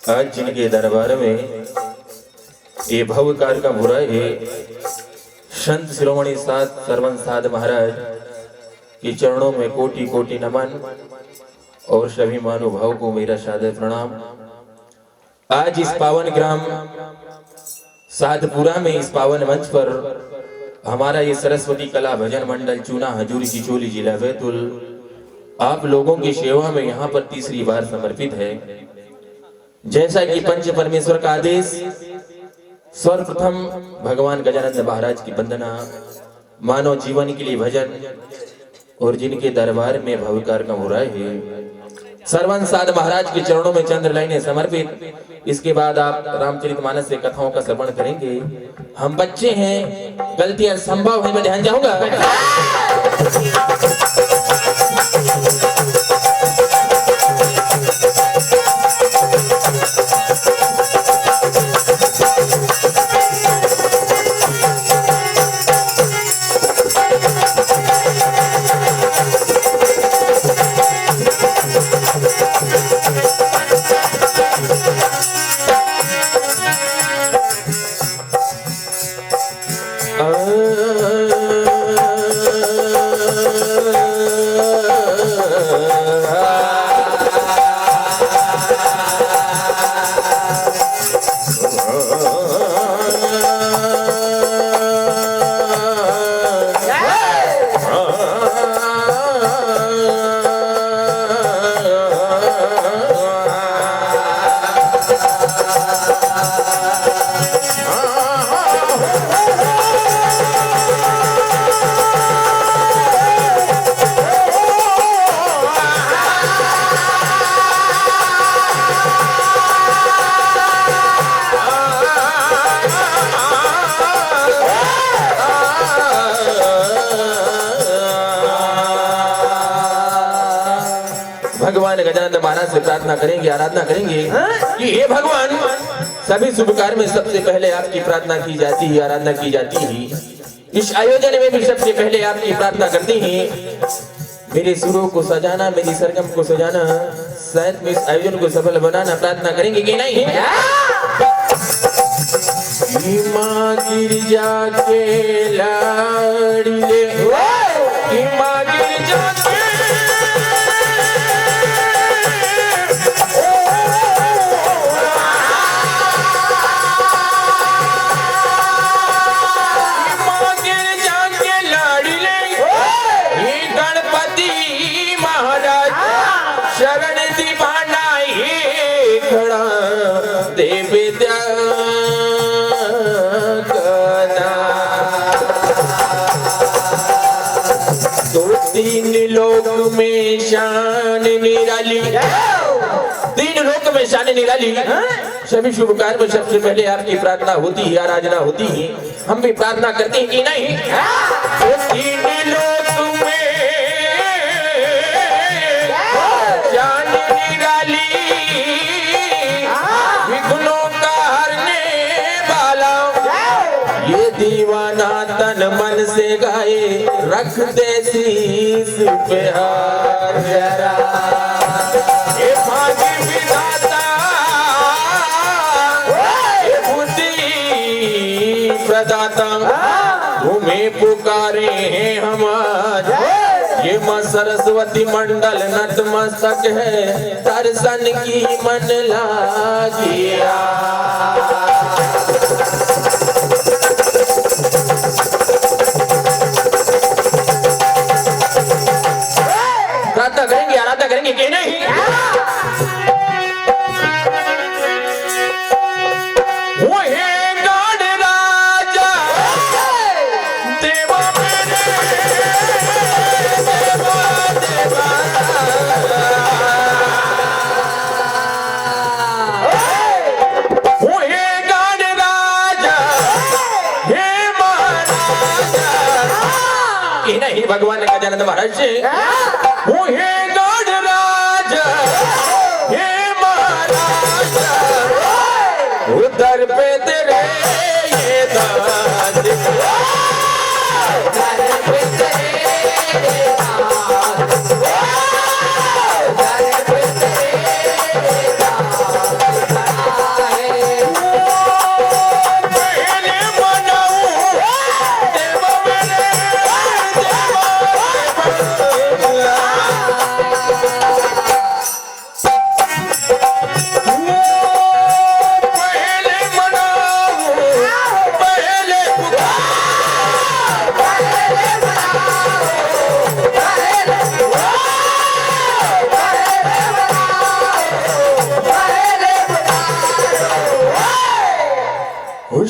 आज जिनके दरबार में ये भवकार का बुरा है, संत शिरोमणि साध सरवन साध महाराज के चरणों में कोटि कोटि नमन और सभी महानुभाव को मेरा सादर प्रणाम। आज इस पावन ग्राम साधपुरा में इस पावन मंच पर हमारा ये सरस्वती कला भजन मंडल चूना हजूरी की चोली जिला बैतुल आप लोगों की सेवा में यहाँ पर तीसरी बार समर्पित है। जैसा कि पंच परमेश्वर का आदेश, सर्वप्रथम भगवान गजानंद महाराज की वंदना, मानव जीवन के लिए भजन और जिनके दरबार में भवकार का मुराय है, सरवन साध महाराज के चरणों में चंद्र लाइनें समर्पित। इसके बाद आप रामचरितमानस से कथाओं का श्रवण करेंगे। हम बच्चे हैं, गलतियां संभव है, मैं ध्यान जाऊंगा। भगवान गजानंद महाराज से प्रार्थना करेंगे, आराधना करेंगे कि हे भगवान, सभी शुभ कार्य में सबसे पहले आपकी प्रार्थना की जाती है, आराधना की जाती है। इस आयोजन में भी सबसे पहले आपकी प्रार्थना करती है। मेरे सुरों को सजाना, मेरी सरगम को सजाना, शायद में इस आयोजन को सफल बनाना प्रार्थना करेंगे कि नहीं? माँ गिरजा के लाडले, माँ गिरजा के तीन लोक में शान निराली, तीन लोक में शान निराली। सभी शुभ कार्य में सबसे पहले आपकी प्रार्थना होती है, आराधना होती है। हम भी प्रार्थना करते हैं कि नहीं? तो तीन लोक में शान निराली, विघ्नों का हरने वाला, ये दीवाना तन मन से गाए, रख दे शीश पे हाथ जरा। ये भाग्य विधाता, ये बुद्धि प्रदाता, तुम्हें पुकारे हैं हम आज। ये माँ सरस्वती मंडल नतमस्तक है, दर्शन की मन लागिया। प्रार्थना करेंगे, आराधना करेंगे कि नहीं? वो है गाड़ राजा देवा मेरे, देवा देवा। वो है गाड़ राजा, हे महाराजा कि नहीं? भगवान गजानंद महाराज से वो है गढ़ राजा, हे महाराजा, उधर पे तेरे ये दाद, उधर पे तेरे दाद, उधर पे तेरे दाद।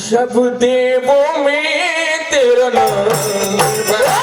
सब देवों में तेरा नाम बड़ा।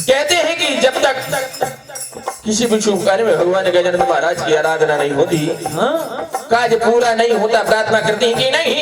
कहते हैं कि जब तक किसी भी शुभ कार्य में भगवान गजानन महाराज की आराधना नहीं होती, कार्य पूरा नहीं होता, प्रार्थना करती हैं कि नहीं?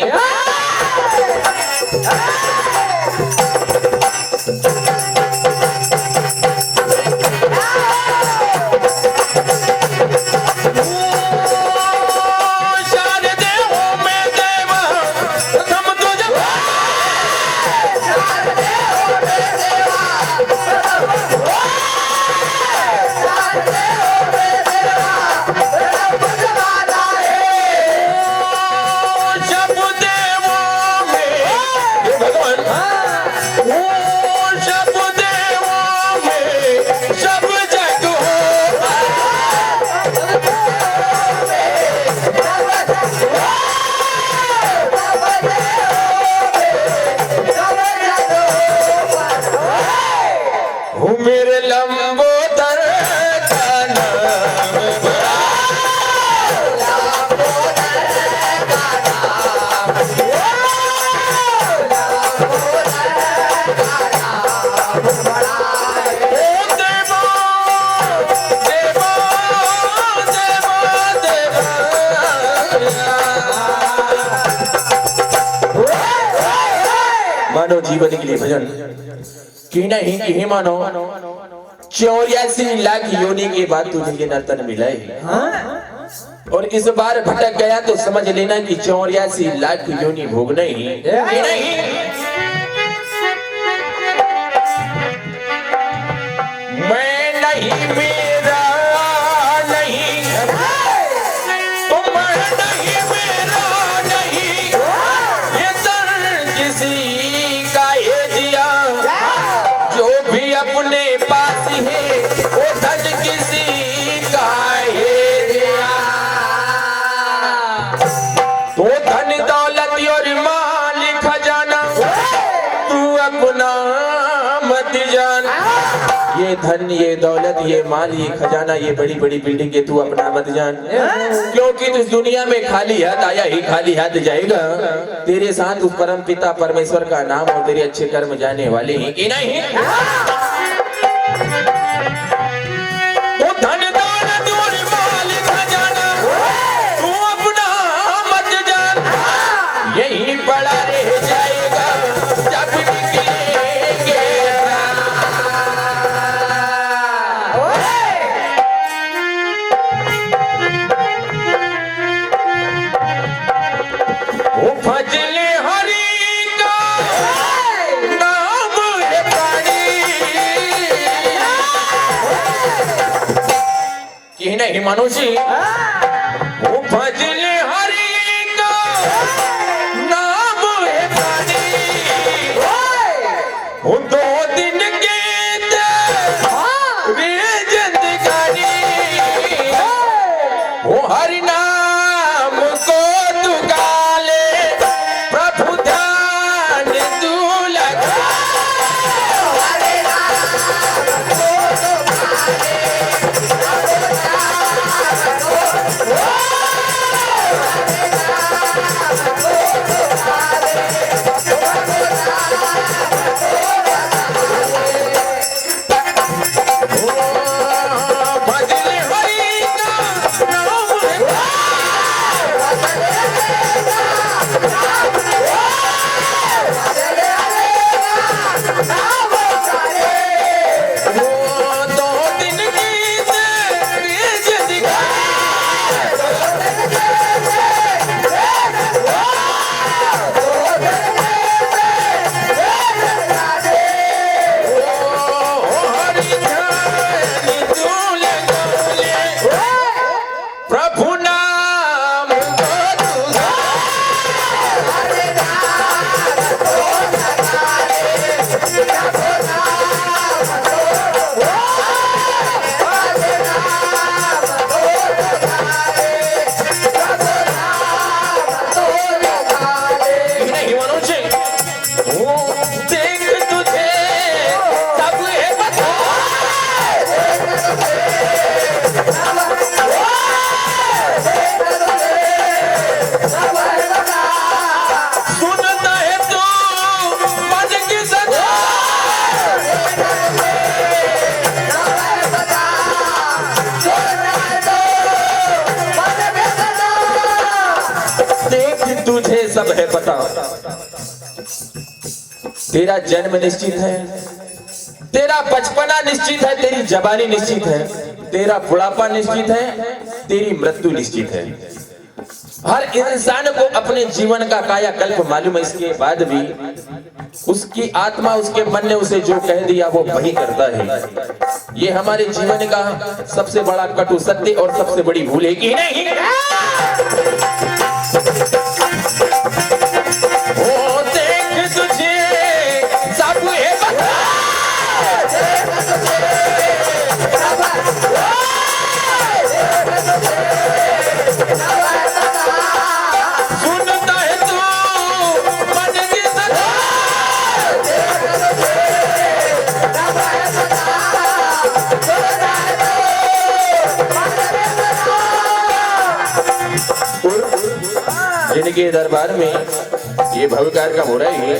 मानव जीवन के लिए भजन कि नहीं कि मानो 84 लाख योनि के बाद तुझे नर्तन मिला है, और इस बार भटक गया तो समझ लेना कि 84 लाख योनि भोगना ही नहीं। मैं नहीं, मेरा नहीं, तुम नहीं, मेरा नहीं, ये दर्द किसी का ये जिया, जो भी अपने पास है वो धन किसी का ये दिया। तो धन दौलत और माल खजाना तू अपना मत जान। ये धन, ये दौलत, ये माल, ये खजाना, ये बड़ी बड़ी बिल्डिंग के तू अपना मत जान, क्योंकि तू इस दुनिया में खाली हाथ आया ही खाली हाथ जाएगा। तेरे साथ उस परम पिता परमेश्वर का नाम और तेरे अच्छे कर्म जाने वाले हैं कि नहीं? वो धन दौलत और माल खजाना तू अपना मत जान, यही पड़ा रह जाएगा जब निकलेंगे। वो भजले हरि का नाम है पानी कि नहीं मनुष्य। वो भजले हरि का नाम है पानी, वो 2 दिन के वे जिंदगानी, वो हरि नाम को तू गाले, प्रभु ध्यान तू लगा। तुझे, ओ देख तुझे सब है पता, सुनता है तू मन की सदा, देख तुझे सब है पता, तेरा जन्म निश्चित है, तेरा बचपना निश्चित है, तेरी जवानी निश्चित है, तेरा बुढ़ापा निश्चित है, तेरी मृत्यु निश्चित है। हर इंसान को अपने जीवन का कायाकल्प मालूम है, इसके बाद भी उसकी आत्मा, उसके मन ने उसे जो कह दिया वो वही करता है। ये हमारे जीवन का सबसे बड़ा कटु सत्य और सबसे बड़ी भूल है कि नहीं। ओ देख तुझे सब है पता, सुनता है तू मन की सदा, जिनके दरबार में ये भव्यकार का हो रहा है,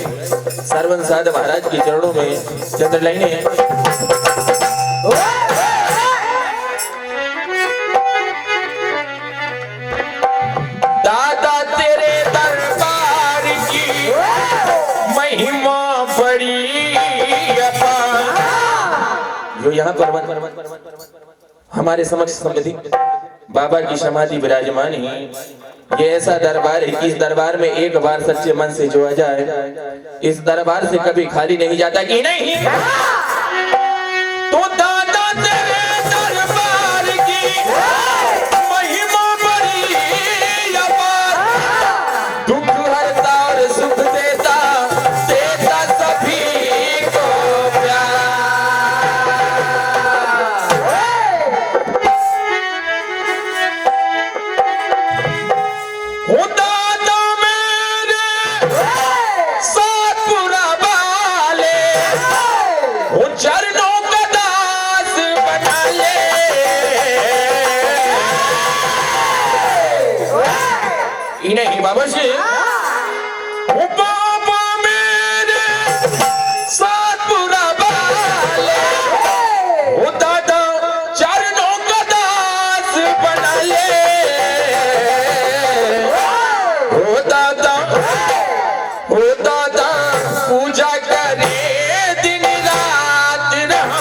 सर्वंसाद महाराज के चरणों में चंद्रलाइने हैं। दादा तेरे दरबार की महिमा बड़ी अपार, जो यहाँ पर हमारे समक्ष सम्मिलित बाबा की समाधि विराजमान है। ये ऐसा दरबार है कि इस दरबार में एक बार सच्चे मन से जो आ जाए, इस दरबार से कभी खाली नहीं जाता कि नहीं। तो दादा तेरे दरबार की महिमा बड़ी अपार, दुख हरता और सुख देता, देता सभी को प्यार। ओ दादा मेरे सातपुरा वाले, ओ चरणों का दास बना ले। नहीं बाबा जी, ओ बाबा मेरे सातपुरा वाले, ओ दादा चरणों का दास बना ले। ओ दादा पूजा करे दिन रात रहा,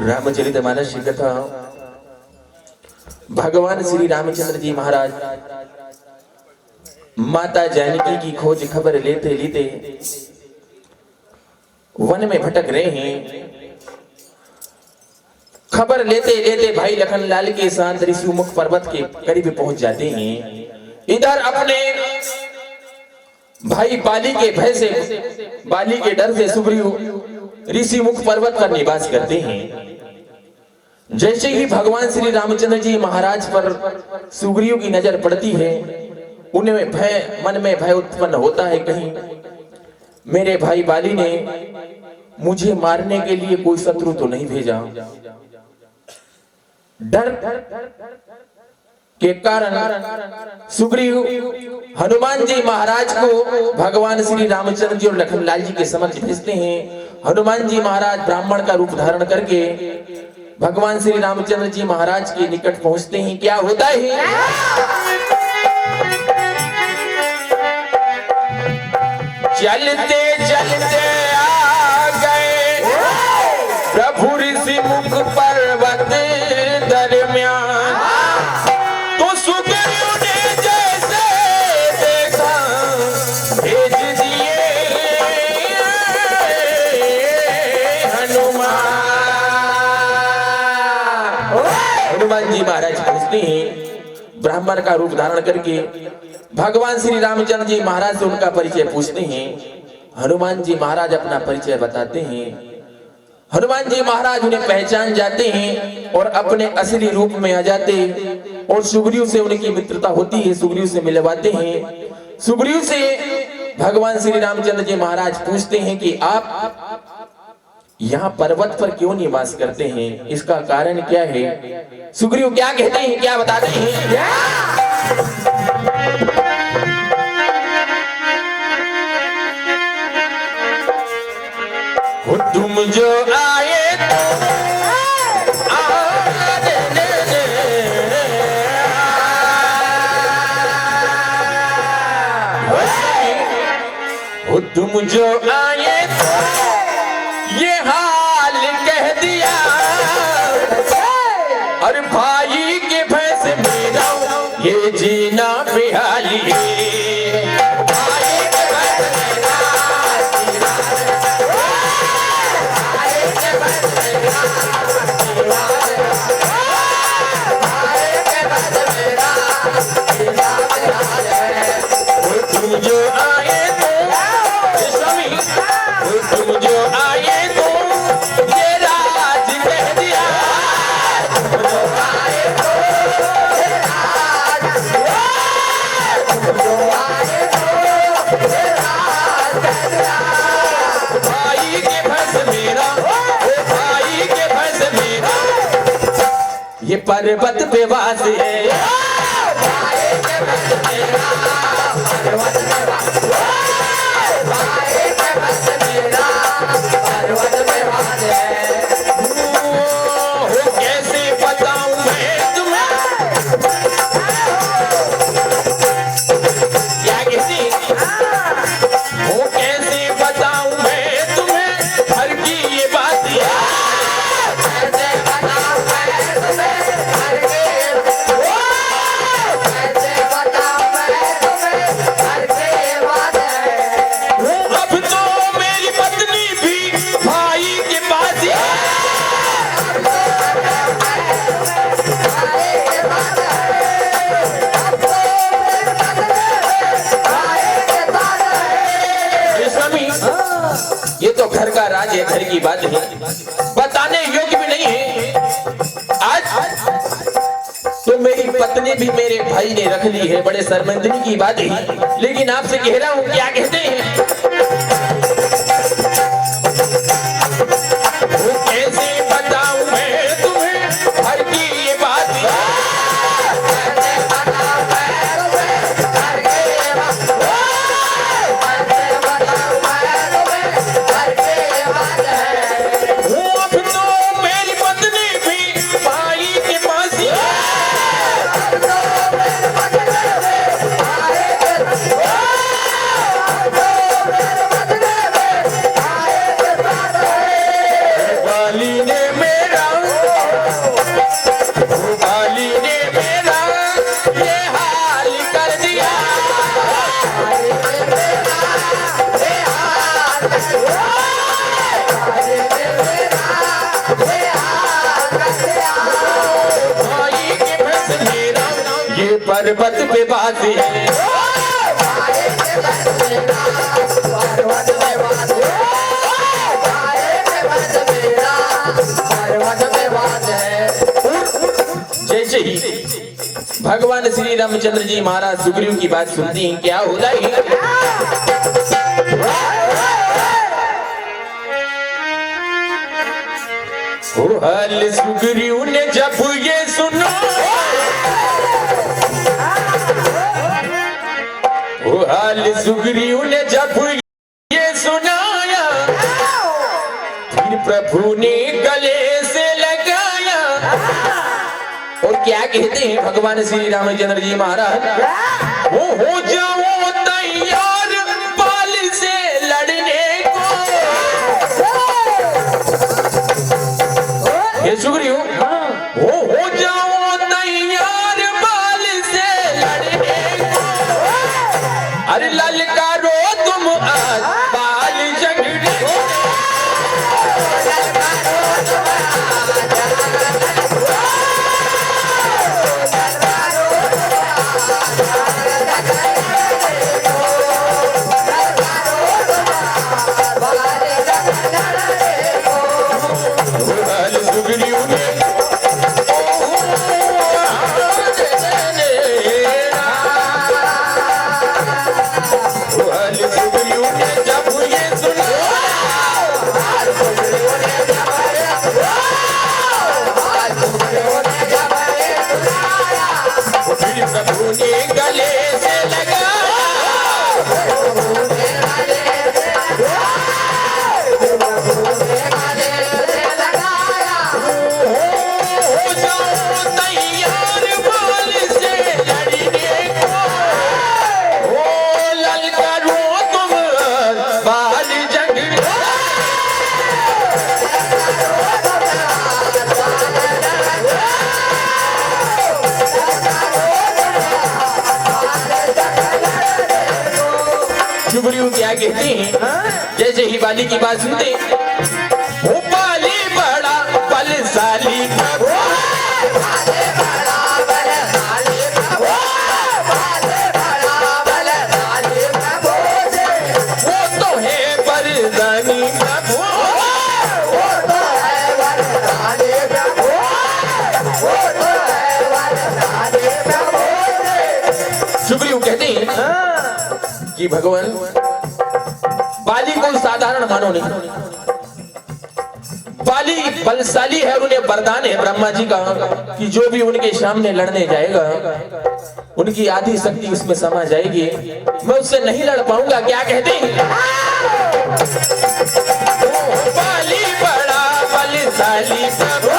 रामचरितमानस की कथा। भगवान श्री रामचंद्र जी महाराज माता जानकी की खोज खबर लेते लेते वन में भटक रहे हैं। खबर लेते लेते भाई लखनलाल के साथ ऋषिमुख पर्वत के करीब पहुंच जाते हैं। इधर अपने भाई बाली के भय से, बाली के डर से सुग्रीव ऋषिमुख पर्वत पर निवास करते हैं। जैसे ही भगवान श्री रामचंद्र जी महाराज पर सुग्रीव की नजर पड़ती है, उन्हें भय, मन में भय उत्पन्न होता है, कहीं मेरे भाई बाली ने मुझे मारने के लिए कोई शत्रु तो नहीं भेजा। डर के कारण सुग्रीव हनुमान जी महाराज को भगवान श्री रामचंद्र जी और लखनलाल जी के समक्ष भेजते हैं। हनुमान जी महाराज ब्राह्मण का रूप धारण करके भगवान श्री रामचंद्र जी महाराज के निकट पहुंचते हैं। क्या होता है, चलते चलते आ गए प्रभु ऋषिमुख पर्वत दरमियान, तो सुग्रीव ने जैसे देखा भेज दिए हनुमान। हनुमान जी महाराज पहुंचते हैं, ब्राह्मण का रूप धारण करके भगवान श्री रामचंद्र जी महाराज से उनका परिचय पूछते हैं। हनुमान जी महाराज अपना परिचय बताते हैं। हनुमान जी महाराज उन्हें पहचान जाते हैं और अपने असली रूप में आ जाते हैं और सुग्रीव से उनकी मित्रता होती है, सुग्रीव से मिलवाते हैं। सुग्रीव से भगवान श्री रामचंद्र जी महाराज पूछते हैं कि आप यहाँ पर्वत पर क्यों निवास करते हैं, इसका कारण क्या है। सुग्रीव क्या कहते हैं, क्या बताते हैं, तुम जो आए तुम जो आए ये हाल कह दिया, और भाई के भय से मेरा ये जीना बेहाली। तुम जो आए तुम जो आए तो ये राज कह दिया, तुम जो आए तो ये राज, तुम जो आए तो ये राज कह दिया। भाई के भय से मेरा, ओ भाई के भय से मेरा ये पर्वत पे वास है। भाई के भय से मेरा पर्वत पे वास है। कैसे बताऊं मैं तुम्हें, क्या कहती हो, कैसे बताऊं मैं तुम्हें हर की ये बात, कैसे बताऊं मैं तुम्हें हर की, कैसे बताऊं मैं तुम्हें हर की बात है। अब तो मेरी पत्नी भी भाई के पास है। ये तो घर का राज है, घर की बात है, बताने योग्य भी नहीं है। आज तो मेरी पत्नी भी मेरे भाई ने रख ली है, बड़े शर्मिंदगी की बात है। लेकिन आपसे कह रहा हूं, क्या कहते हैं, कैसे बताऊं मैं तुम्हें हर की ये बात, कैसे बताऊं मैं तुम्हें हर की ये बात, कैसे बताऊं मैं तुम्हें हर की ये बात है। अब तो मेरी पत्नी भी भाई के पास है। अब तो मेरी पत्नी भी भाई के पास है। पर्वत पे बाजे जैसे ही भगवान श्री रामचंद्र जी महाराज सुग्रीव की बात सुनती हैं, क्या हो रहा है? हाल सुग्रीव ने जब ये सुना, हाल सुग्रीव ने जब ये सुनाया, फिर प्रभु ने गले से लगाया। और क्या कहते हैं भगवान श्री रामचंद्र जी महाराज? वो हो जाओ तैयार बाल से लड़ने को। ये सुग्रीव वो हो जाओ तैयार बाल से लड़ने को। अरे ललकारो तुम आज बाल झगड़े को। सुग्रीव क्या कहते हैं? जैसे ही बाली की बात सुनते, वो बाली बड़ा बलशाली प्रभु, वो तो है बरदानी प्रभु, सुग्रीव कहते हैं कि भगवान बाली को साधारण मानो नहीं, बाली बलशाली है और उन्हें वरदान है ब्रह्मा जी का कि जो भी उनके सामने लड़ने जाएगा उनकी आधी शक्ति उसमें समा जाएगी, मैं उससे नहीं लड़ पाऊंगा। क्या कहते हैं? बाली बड़ा बलशाली प्रभु,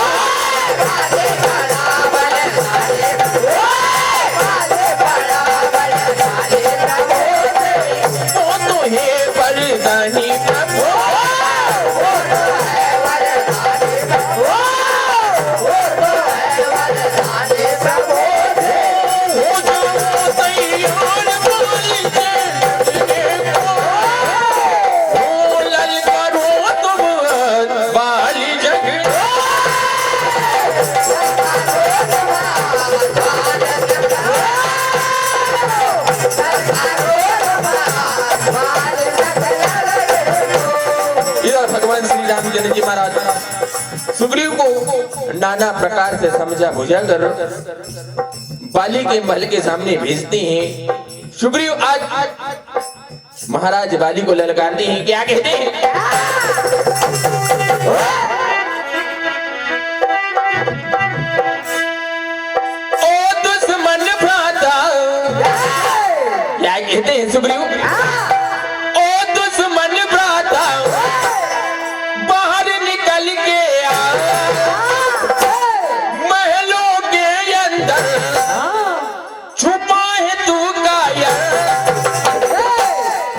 रामचंद्र जी महाराज सुग्रीव को नाना प्रकार से समझा बुझाकर बाली के महल के सामने भेजते हैं। सुग्रीव आज महाराज बाली को ललकारते हैं। क्या कहते हैं? ओ दुश्मन भ्राता, क्या कहते हैं सुग्रीव? ओ दुश्मन भ्राता बाहर निकल के आ, महलों के अंदर छुपा है तू कायर,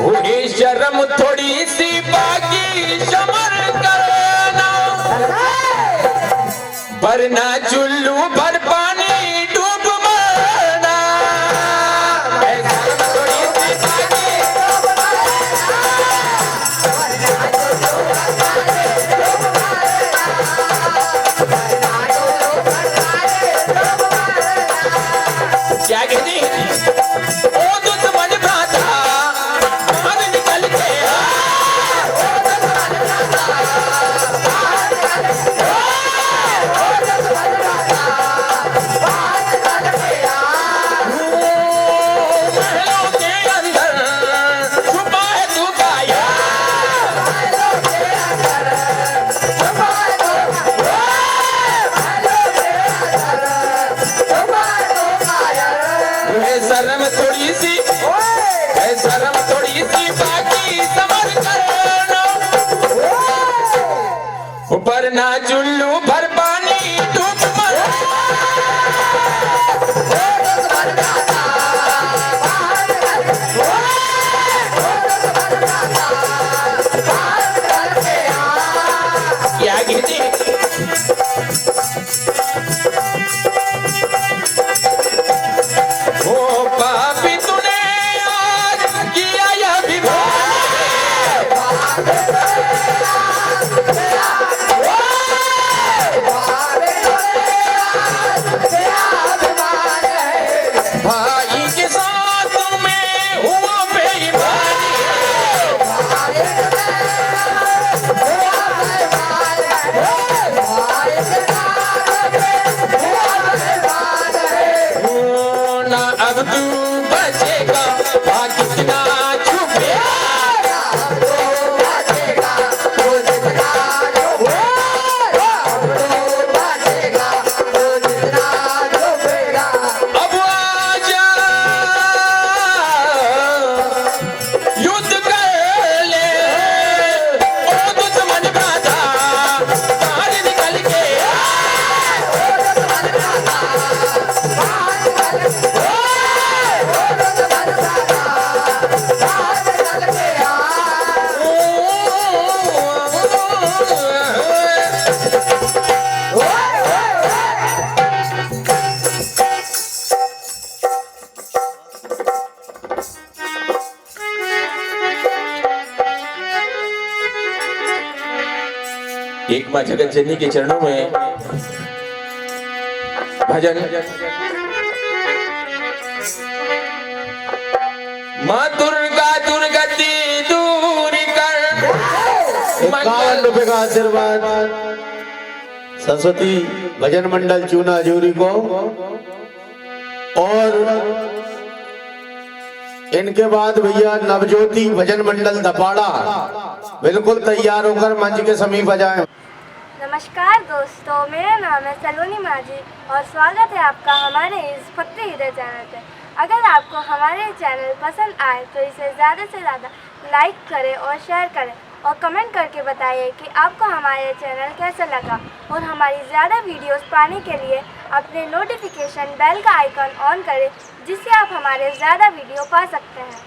हुई शर्म थोड़ी सी बाकी समर करना, वरना चुल्लू भर पानी डूब मरना। क्या कहती ना चुल्लू भर पानी डूब मर क्या कहते ओ पापी तूने आज किया यह विवाह भाई के साथ में हुआ बेईमानी ना अब तू बचेगा कितना छुपेगा अब आजा युद्ध कर ले ओ दुश्मन का था बाहर निकल के एक माँ जगत जननी के चरणों में भजन। माँ दुर्गा दुर्गति दूर कर 51 रुपए का आशीर्वाद सरस्वती भजन मंडल चूना हजूरी को। और इनके बाद भैया नवज्योति भजन मंडल धपाड़ा बिल्कुल तैयार होकर मंच के समीप आ जाएं। नमस्कार दोस्तों, मेरा नाम है सलोनी माझी और स्वागत है आपका हमारे इस भक्ति हृदय चैनल पे। अगर आपको हमारे चैनल पसंद आए तो इसे ज़्यादा से ज़्यादा लाइक करें और शेयर करें और कमेंट करके बताइए कि आपको हमारे चैनल कैसा लगा। और हमारी ज़्यादा वीडियोस पाने के लिए अपने नोटिफिकेशन बेल का आइकन ऑन करें, जिससे आप हमारे ज़्यादा वीडियो पा सकते हैं।